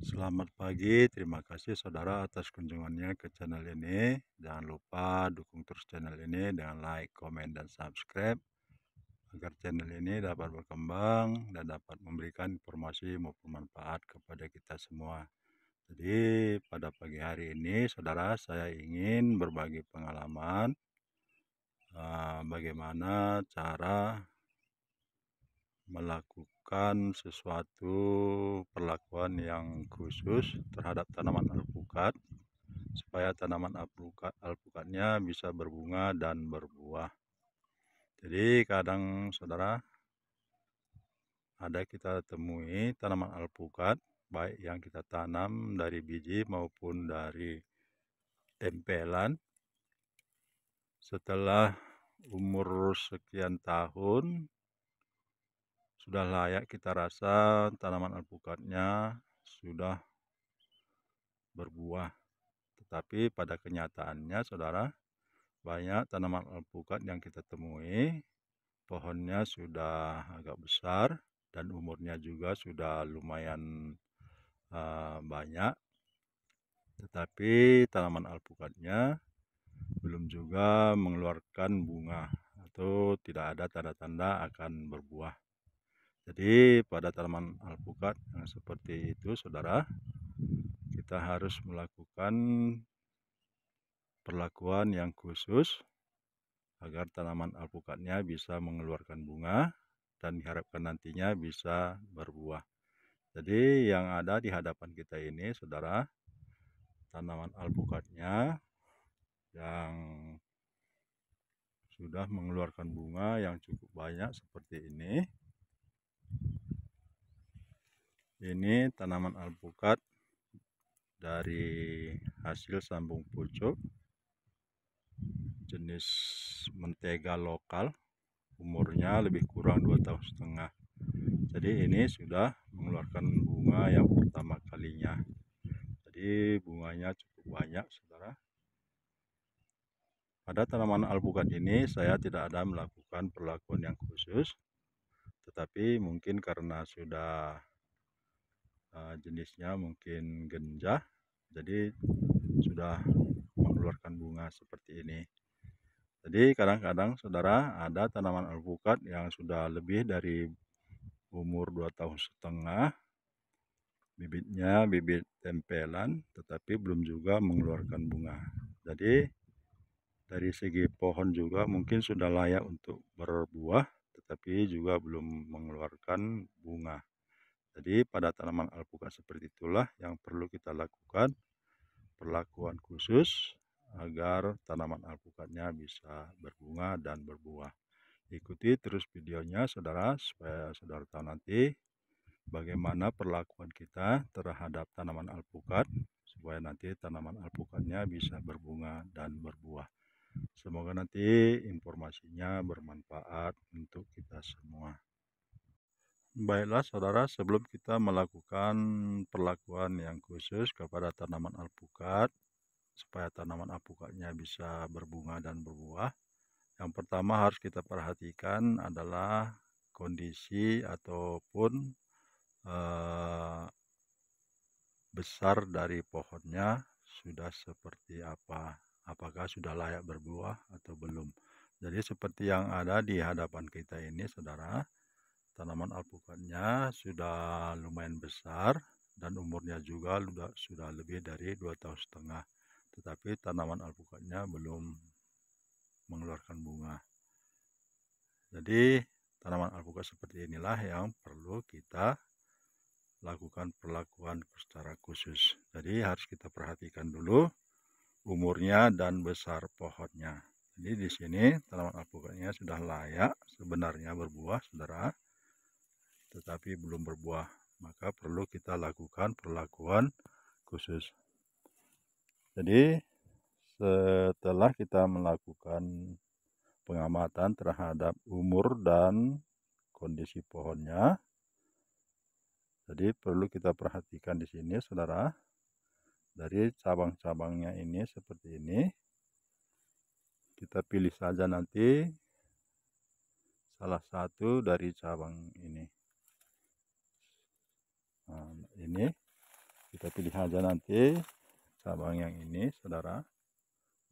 Selamat pagi, terima kasih saudara atas kunjungannya ke channel ini. Jangan lupa dukung terus channel ini dengan like, komen, dan subscribe agar channel ini dapat berkembang dan dapat memberikan informasi maupun manfaat kepada kita semua. Jadi pada pagi hari ini saudara, saya ingin berbagi pengalaman bagaimana cara melakukan sesuatu perlakuan yang khusus terhadap tanaman alpukat supaya tanaman alpukatnya bisa berbunga dan berbuah. Jadi kadang saudara ada kita temui tanaman alpukat baik yang kita tanam dari biji maupun dari tempelan. Setelah umur sekian tahun sudah layak kita rasa tanaman alpukatnya sudah berbuah. Tetapi pada kenyataannya saudara, banyak tanaman alpukat yang kita temui pohonnya sudah agak besar dan umurnya juga sudah lumayan banyak, tetapi tanaman alpukatnya belum juga mengeluarkan bunga atau tidak ada tanda-tanda akan berbuah. Jadi pada tanaman alpukat yang seperti itu saudara, kita harus melakukan perlakuan yang khusus agar tanaman alpukatnya bisa mengeluarkan bunga dan diharapkan nantinya bisa berbuah. Jadi yang ada di hadapan kita ini saudara, tanaman alpukatnya yang sudah mengeluarkan bunga yang cukup banyak seperti ini. Ini tanaman alpukat dari hasil sambung pucuk jenis mentega lokal, umurnya lebih kurang 2,5 tahun. Jadi ini sudah mengeluarkan bunga yang pertama kalinya. Jadi bunganya cukup banyak saudara. Pada tanaman alpukat ini saya tidak ada melakukan perlakuan yang khusus, tetapi mungkin karena sudah jenisnya mungkin genjah, jadi sudah mengeluarkan bunga seperti ini. Jadi kadang-kadang saudara ada tanaman alpukat yang sudah lebih dari umur 2,5 tahun, bibitnya bibit tempelan tetapi belum juga mengeluarkan bunga. Jadi dari segi pohon juga mungkin sudah layak untuk berbuah tetapi juga belum mengeluarkan bunga. Jadi pada tanaman alpukat seperti itulah yang perlu kita lakukan perlakuan khusus agar tanaman alpukatnya bisa berbunga dan berbuah. Ikuti terus videonya saudara supaya saudara tahu nanti bagaimana perlakuan kita terhadap tanaman alpukat supaya nanti tanaman alpukatnya bisa berbunga dan berbuah. Semoga nanti informasinya bermanfaat untuk kita semua. Baiklah saudara, sebelum kita melakukan perlakuan yang khusus kepada tanaman alpukat supaya tanaman alpukatnya bisa berbunga dan berbuah, yang pertama harus kita perhatikan adalah kondisi ataupun besar dari pohonnya sudah seperti apa, apakah sudah layak berbuah atau belum. Jadi seperti yang ada di hadapan kita ini saudara, tanaman alpukatnya sudah lumayan besar dan umurnya juga sudah lebih dari 2,5 tahun, tetapi tanaman alpukatnya belum mengeluarkan bunga. Jadi tanaman alpukat seperti inilah yang perlu kita lakukan perlakuan secara khusus. Jadi harus kita perhatikan dulu umurnya dan besar pohonnya. Jadi di sini tanaman alpukatnya sudah layak sebenarnya berbuah saudara, tetapi belum berbuah, maka perlu kita lakukan perlakuan khusus. Jadi setelah kita melakukan pengamatan terhadap umur dan kondisi pohonnya, jadi perlu kita perhatikan di sini saudara, dari cabang-cabangnya ini seperti ini. Kita pilih saja nanti salah satu dari cabang ini. Nah, ini kita kita pilih aja nanti cabang yang ini saudara,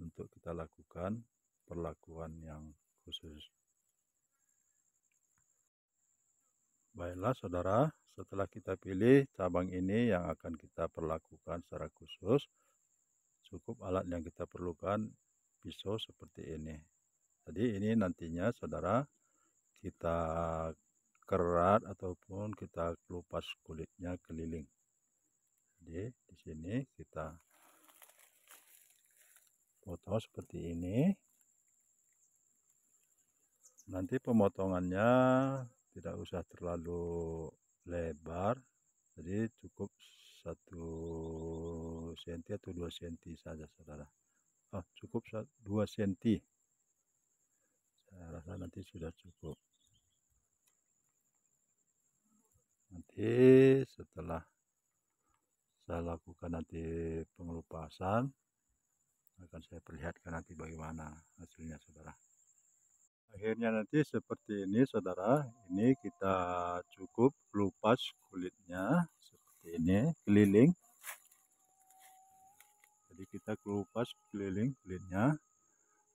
untuk kita lakukan perlakuan yang khusus. Baiklah saudara, setelah kita pilih cabang ini yang akan kita perlakukan secara khusus, cukup alat yang kita perlukan pisau seperti ini. Jadi ini nantinya saudara kita kerat ataupun kita kelupas kulitnya keliling. Jadi di sini kita potong seperti ini. Nanti pemotongannya tidak usah terlalu lebar, jadi cukup 1 cm atau 2 cm saja saudara. Cukup 2 cm, saya rasa nanti sudah cukup. Nanti setelah saya lakukan nanti pengelupasan, akan saya perlihatkan nanti bagaimana hasilnya saudara. Akhirnya nanti seperti ini saudara, ini kita cukup kelupas kulitnya seperti ini keliling. Jadi kita kelupas keliling kulitnya,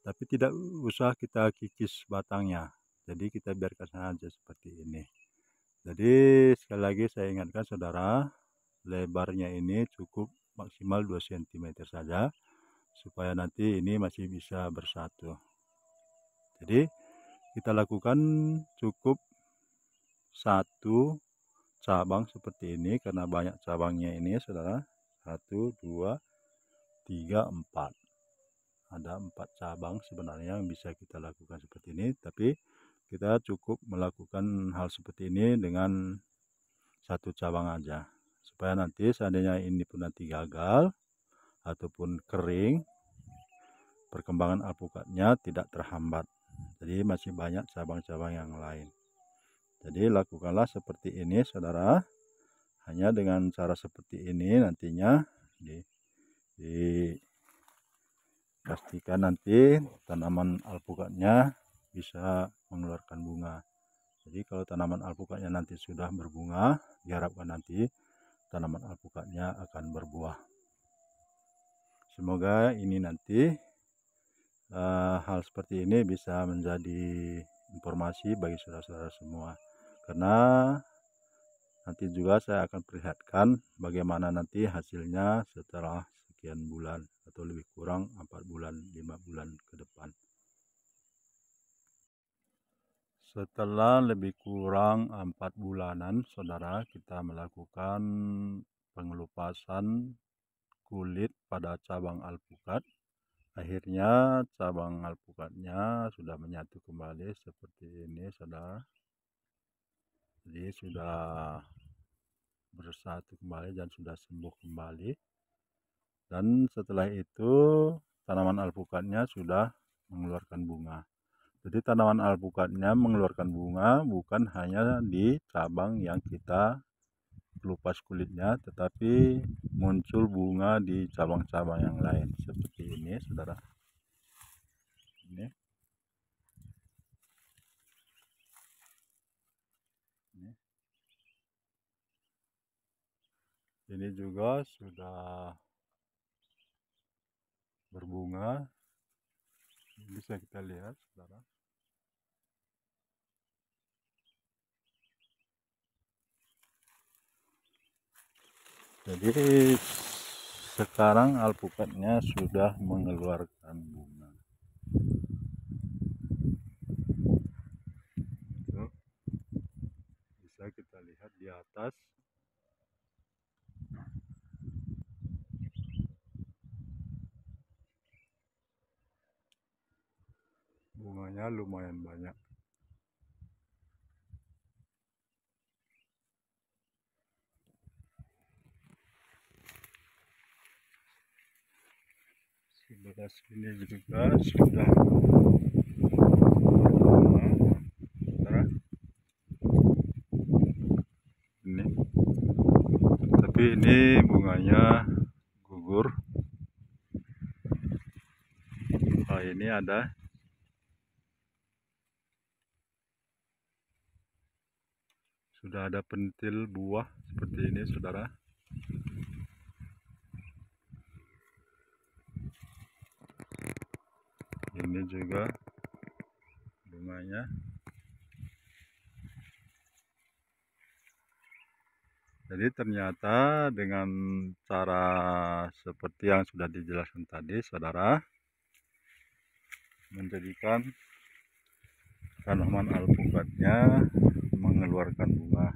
tapi tidak usah kita kikis batangnya. Jadi kita biarkan saja seperti ini. Jadi sekali lagi saya ingatkan saudara, lebarnya ini cukup maksimal 2 cm saja, supaya nanti ini masih bisa bersatu. Jadi kita lakukan cukup 1 cabang seperti ini, karena banyak cabangnya ini saudara. 1, 2, 3, 4. Ada 4 cabang sebenarnya yang bisa kita lakukan seperti ini, tapi kita cukup melakukan hal seperti ini dengan 1 cabang aja, supaya nanti seandainya ini pun nanti gagal ataupun kering, perkembangan alpukatnya tidak terhambat. Jadi masih banyak cabang-cabang yang lain. Jadi lakukanlah seperti ini saudara. Hanya dengan cara seperti ini nantinya dipastikan nanti tanaman alpukatnya bisa mengeluarkan bunga. Jadi kalau tanaman alpukatnya nanti sudah berbunga, diharapkan nanti tanaman alpukatnya akan berbuah. Semoga ini nanti hal seperti ini bisa menjadi informasi bagi saudara-saudara semua, karena nanti juga saya akan perlihatkan bagaimana nanti hasilnya setelah sekian bulan atau lebih kurang 4 bulan 5 bulan ke depan. Setelah lebih kurang 4 bulanan saudara, kita melakukan pengelupasan kulit pada cabang alpukat. Akhirnya cabang alpukatnya sudah menyatu kembali seperti ini saudara. Jadi sudah bersatu kembali dan sudah sembuh kembali. Dan setelah itu tanaman alpukatnya sudah mengeluarkan bunga. Jadi tanaman alpukatnya mengeluarkan bunga bukan hanya di cabang yang kita kelupas kulitnya, tetapi muncul bunga di cabang-cabang yang lain seperti ini saudara. Ini juga sudah berbunga, bisa kita lihat saudara. Jadi sekarang alpukatnya sudah mengeluarkan bunga. Tuh, bisa kita lihat di atas. Bunganya lumayan banyak. Sebelah sini juga sudah berbunga. Ini, tapi ini bunganya gugur. Ini ada. Sudah ada pentil buah seperti ini saudara. ini juga bunganya. Jadi ternyata dengan cara seperti yang sudah dijelaskan tadi, saudara, menjadikan tanaman alpukatnya mengeluarkan bunga.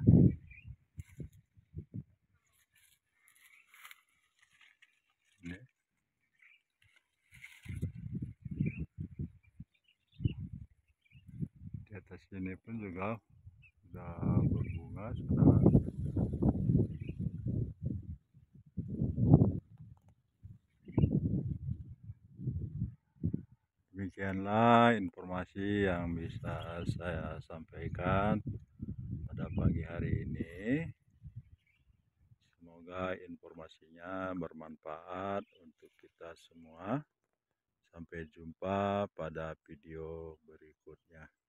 Ini. Di atas sini pun juga sudah berbunga, saudara. Demikianlah informasi yang bisa saya sampaikan pada pagi hari ini. Semoga informasinya bermanfaat untuk kita semua. Sampai jumpa pada video berikutnya.